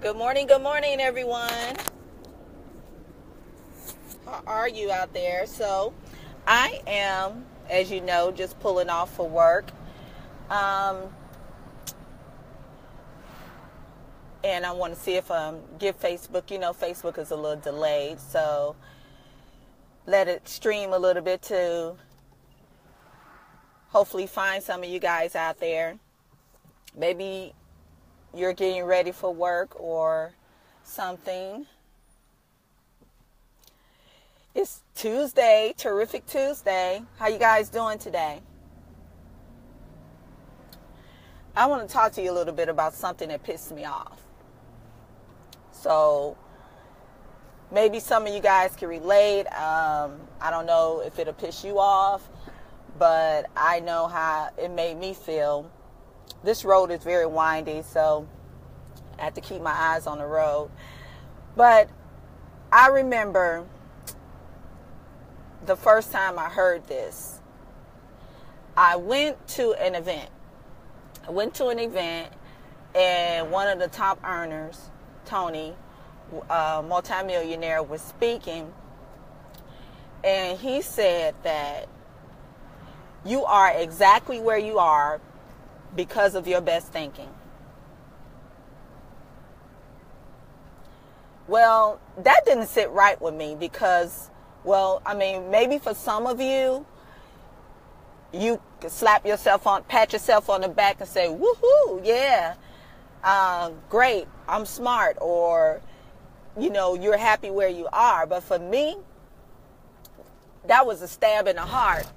Good morning, everyone. How are you out there? So, I am, as you know, just pulling off for work. And I want to see if give Facebook, Facebook is a little delayed, so let it stream a little bit to hopefully find some of you guys out there. Maybe you're getting ready for work or something. It's Tuesday, terrific Tuesday. How you guys doing today? I want to talk to you a little bit about something that pissed me off. So maybe some of you guys can relate. I don't know if it'll piss you off, but I know how it made me feel. This road is very windy, so I have to keep my eyes on the road. But I remember the first time I heard this. I went to an event. And one of the top earners, Tony, multimillionaire, was speaking. And he said that you are exactly where you are because of your best thinking. Well, that didn't sit right with me because, maybe for some of you, you could pat yourself on the back and say, woohoo, yeah, great, I'm smart, or, you're happy where you are. But for me, that was a stab in the heart.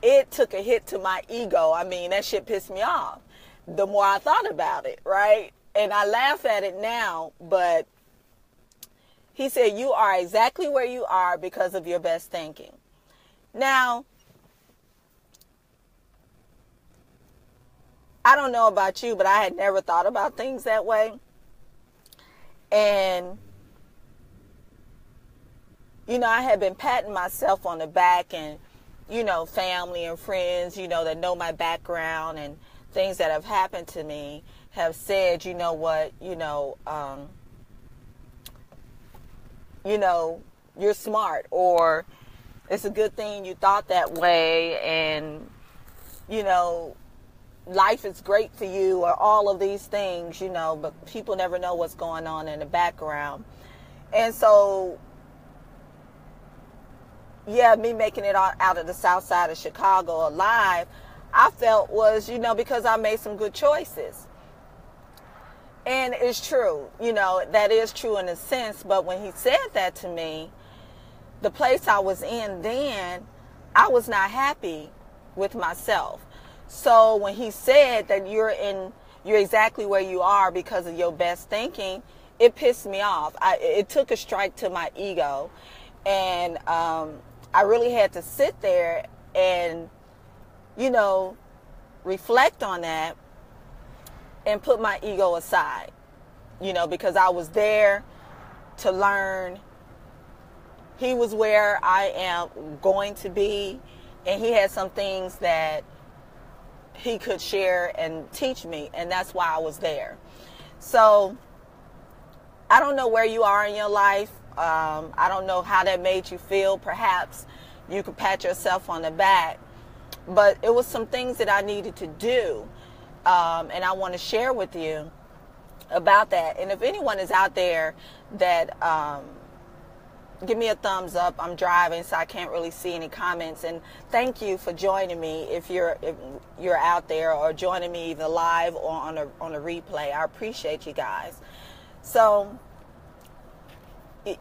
It took a hit to my ego. That shit pissed me off the more I thought about it, right? And I laugh at it now, but he said, you are exactly where you are because of your best thinking. Now, I don't know about you, but I had never thought about things that way. And, I had been patting myself on the back, and family and friends, that know my background and things that have happened to me have said, you're smart, or it's a good thing you thought that way, and, life is great for you, or all of these things, but people never know what's going on in the background. And so, yeah, me making it out of the south side of Chicago alive, I felt was, because I made some good choices. And it's true, that is true in a sense. But when he said that to me, the place I was in then, I was not happy with myself. So when he said that you're exactly where you are because of your best thinking, it pissed me off. It took a strike to my ego. And I really had to sit there and, reflect on that and put my ego aside, because I was there to learn. He was where I am going to be, and he had some things that he could share and teach me, and that's why I was there. So I don't know where you are in your life. I don't know how that made you feel. Perhaps you could pat yourself on the back, but it was some things that I needed to do, and I want to share with you about that. And if anyone is out there that give me a thumbs up. I'm driving, so I can't really see any comments. And thank you for joining me if you're out there, or joining me either live or on a replay. I appreciate you guys. So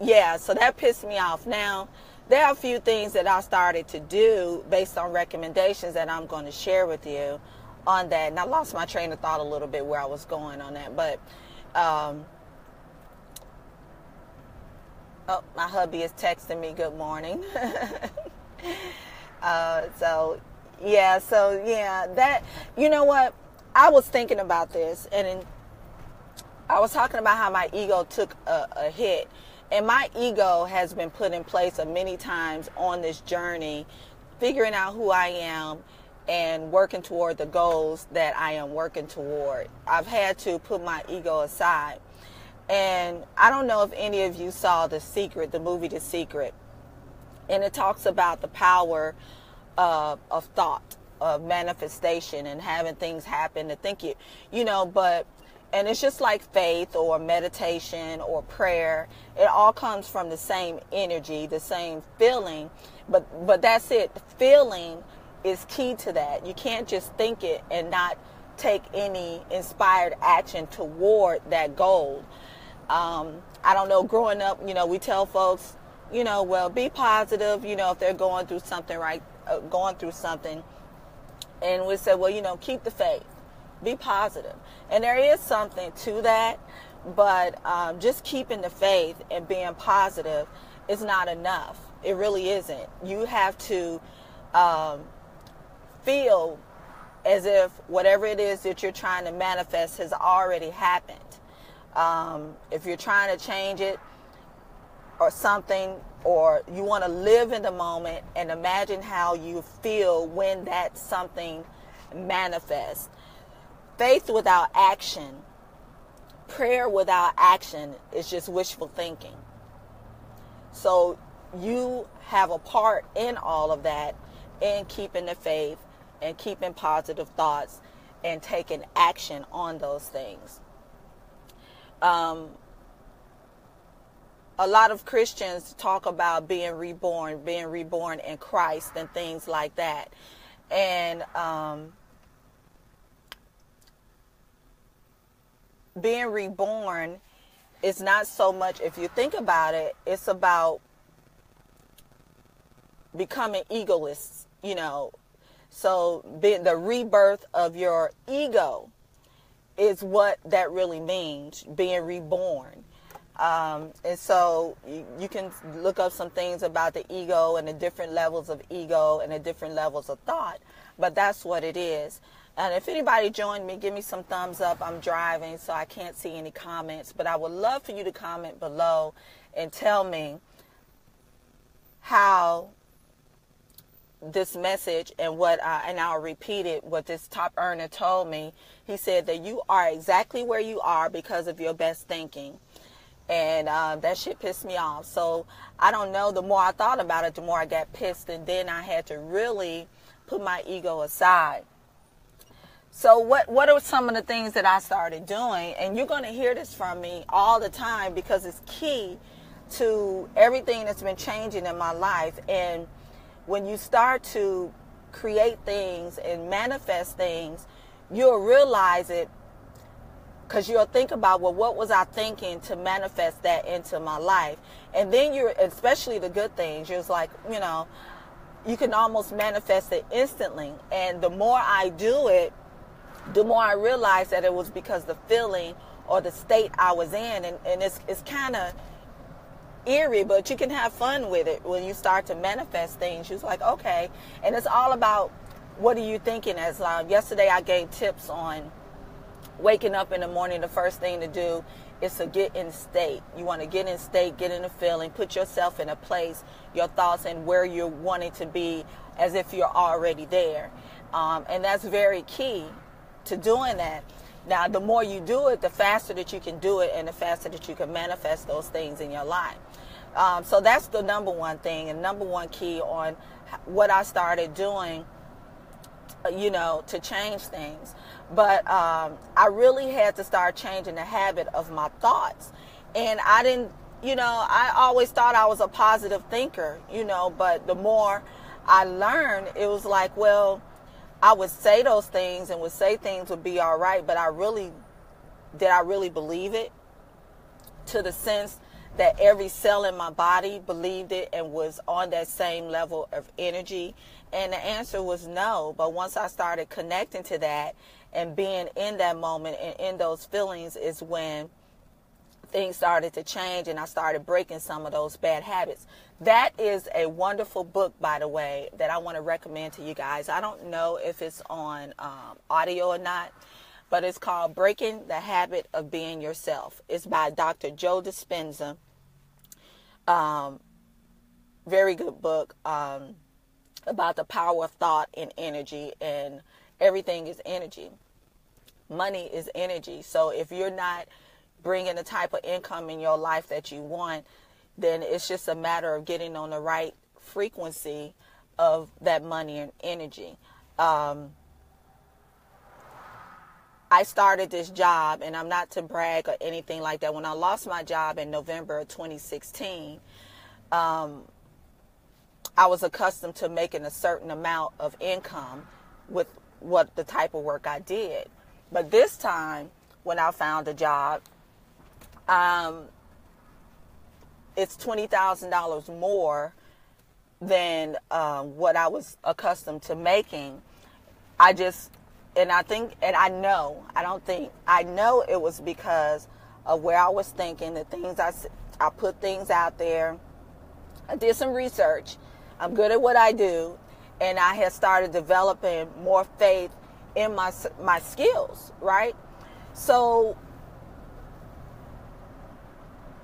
yeah, so that pissed me off. Now, there are a few things that I started to do based on recommendations that I'm going to share with you on that. And I lost my train of thought a little bit where I was going on that. But, my hubby is texting me, good morning. That, you know what? I was thinking about this, and I was talking about how my ego took a hit. And my ego has been put in place many times on this journey, figuring out who I am and working toward the goals that I am working toward. I've had to put my ego aside. And I don't know if any of you saw The Secret, the movie The Secret. And it talks about the power of thought, of manifestation, and having things happen to think it, and it's just like faith or meditation or prayer. It all comes from the same energy, the same feeling. But that's it. Feeling is key to that. You can't just think it and not take any inspired action toward that goal. I don't know, growing up, we tell folks, well, be positive, if they're going through something, and we say, well, keep the faith, be positive. And there is something to that, but just keeping the faith and being positive is not enough. It really isn't. You have to feel as if whatever it is that you're trying to manifest has already happened. If you're trying to change it or something, or you want to live in the moment and imagine how you feel when that something manifests. Faith without action, prayer without action is just wishful thinking. So you have a part in all of that, in keeping the faith and keeping positive thoughts and taking action on those things. A lot of Christians talk about being reborn in Christ and things like that. And being reborn is not so much, if you think about it, it's about becoming egoless, So the rebirth of your ego is what that really means, being reborn. And so you can look up some things about the ego and the different levels of ego and the different levels of thought, but that's what it is. And if anybody joined me, give me some thumbs up. I'm driving, so I can't see any comments, but I would love for you to comment below and tell me how this message and and I'll repeat it, what this top earner told me. He said that you are exactly where you are because of your best thinking. And that shit pissed me off. So I don't know, the more I thought about it, the more I got pissed. And then I had to really put my ego aside. So what are some of the things that I started doing? And you're going to hear this from me all the time because it's key to everything that's been changing in my life. And when you start to create things and manifest things, you'll realize it. Because you'll think about, well, what was I thinking to manifest that into my life? And then especially the good things, you're just like, you can almost manifest it instantly. And the more I do it, the more I realize that it was because the feeling or the state I was in. And it's kind of eerie, but you can have fun with it when you start to manifest things. You're like, okay. And it's all about what are you thinking. As yesterday I gave tips on waking up in the morning, the first thing to do is to get in state. You want to get in state, get in a feeling, put yourself in a place, your thoughts and where you're wanting to be as if you're already there. And that's very key to doing that. Now, the more you do it, the faster that you can do it and the faster that you can manifest those things in your life. So that's the number one thing and number one key on what I started doing, to change things. But I really had to start changing the habit of my thoughts. And I didn't, I always thought I was a positive thinker, but the more I learned, it was like, well, I would say those things and would say things would be all right, but did I really believe it? To the sense that every cell in my body believed it and was on that same level of energy? And the answer was no. But once I started connecting to that and being in that moment and in those feelings is when things started to change and I started breaking some of those bad habits. That is a wonderful book, by the way, that I want to recommend to you guys. I don't know if it's on audio or not, but it's called Breaking the Habit of Being Yourself. It's by Dr. Joe Dispenza. Very good book about the power of thought and energy, and everything is energy. Money is energy. So if you're not bring in the type of income in your life that you want, then it's just a matter of getting on the right frequency of that money and energy. I started this job, and I'm not to brag or anything like that. When I lost my job in November of 2016, I was accustomed to making a certain amount of income with what the type of work I did. But this time, when I found a job, it's $20,000 more than what I was accustomed to making. I know it was because of where I was thinking, the things I put things out there. I did some research. I'm good at what I do, and I had started developing more faith in my skills, right? So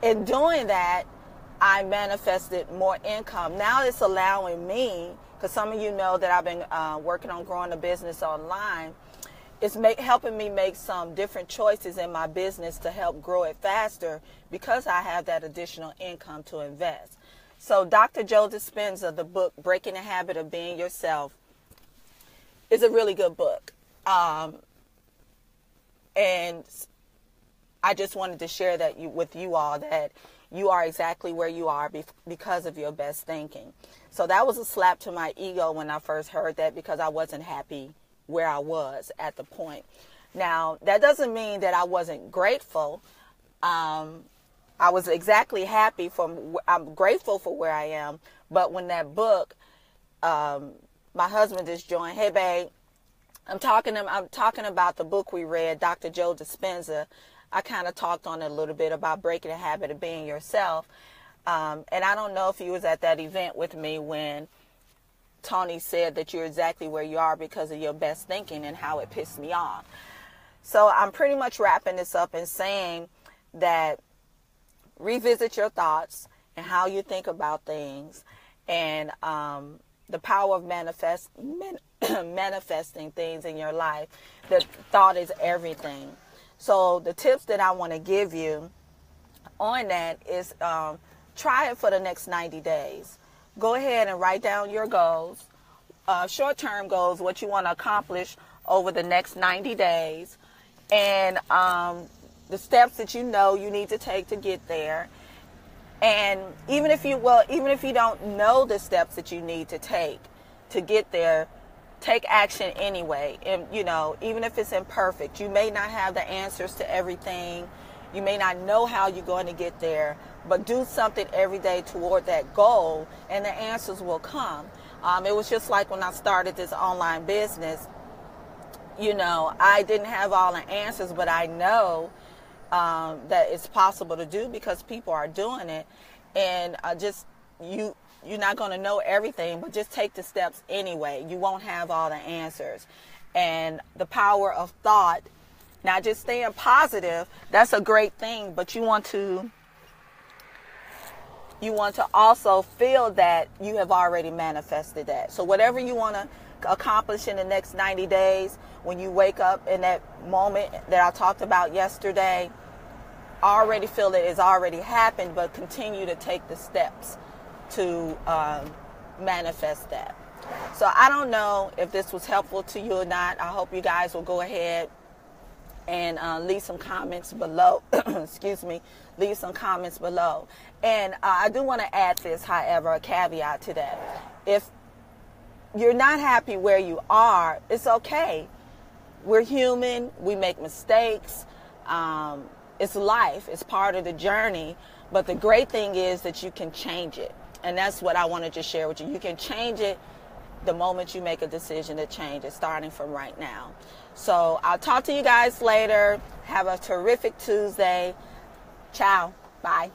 in doing that, I manifested more income. Now it's allowing me, because some of you know that I've been working on growing a business online. It's helping me make some different choices in my business to help grow it faster because I have that additional income to invest. So Dr. Joe Dispenza, the book, Breaking the Habit of Being Yourself, is a really good book. And I just wanted to share that with you all, that you are exactly where you are because of your best thinking. So that was a slap to my ego when I first heard that, because I wasn't happy where I was at the point. Now, that doesn't mean that I wasn't grateful. I was exactly happy I'm grateful for where I am. But when that book, my husband just joined. Hey, babe, I'm talking about the book we read, Dr. Joe Dispenza. I kind of talked on it a little bit about breaking the habit of being yourself. And I don't know if you was at that event with me when Tony said that you're exactly where you are because of your best thinking, and how it pissed me off. So I'm pretty much wrapping this up and saying that revisit your thoughts and how you think about things, and the power of manifesting things in your life. The thought is everything. So the tips that I want to give you on that is try it for the next 90 days. Go ahead and write down your goals, short-term goals, what you want to accomplish over the next 90 days, and the steps that you know you need to take to get there. And even if you don't know the steps that you need to take to get there, take action anyway. And even if it's imperfect, you may not have the answers to everything. You may not know how you're going to get there, but do something every day toward that goal, and the answers will come. It was just like when I started this online business. I didn't have all the answers, but I know that it's possible to do because people are doing it. And you're not going to know everything, but just take the steps anyway. You won't have all the answers. And the power of thought, not just staying positive, that's a great thing, but you want to also feel that you have already manifested that. So whatever you want to accomplish in the next 90 days, when you wake up in that moment that I talked about yesterday, already feel that it's already happened, but continue to take the steps to manifest that. So I don't know if this was helpful to you or not. I hope you guys will go ahead and leave some comments below. Excuse me. Leave some comments below. And I do want to add this, however, a caveat to that. If you're not happy where you are, it's okay. We're human. We make mistakes. It's life. It's part of the journey. But the great thing is that you can change it. And that's what I wanted to share with you. You can change it the moment you make a decision to change it, starting from right now. So I'll talk to you guys later. Have a terrific Tuesday. Ciao. Bye.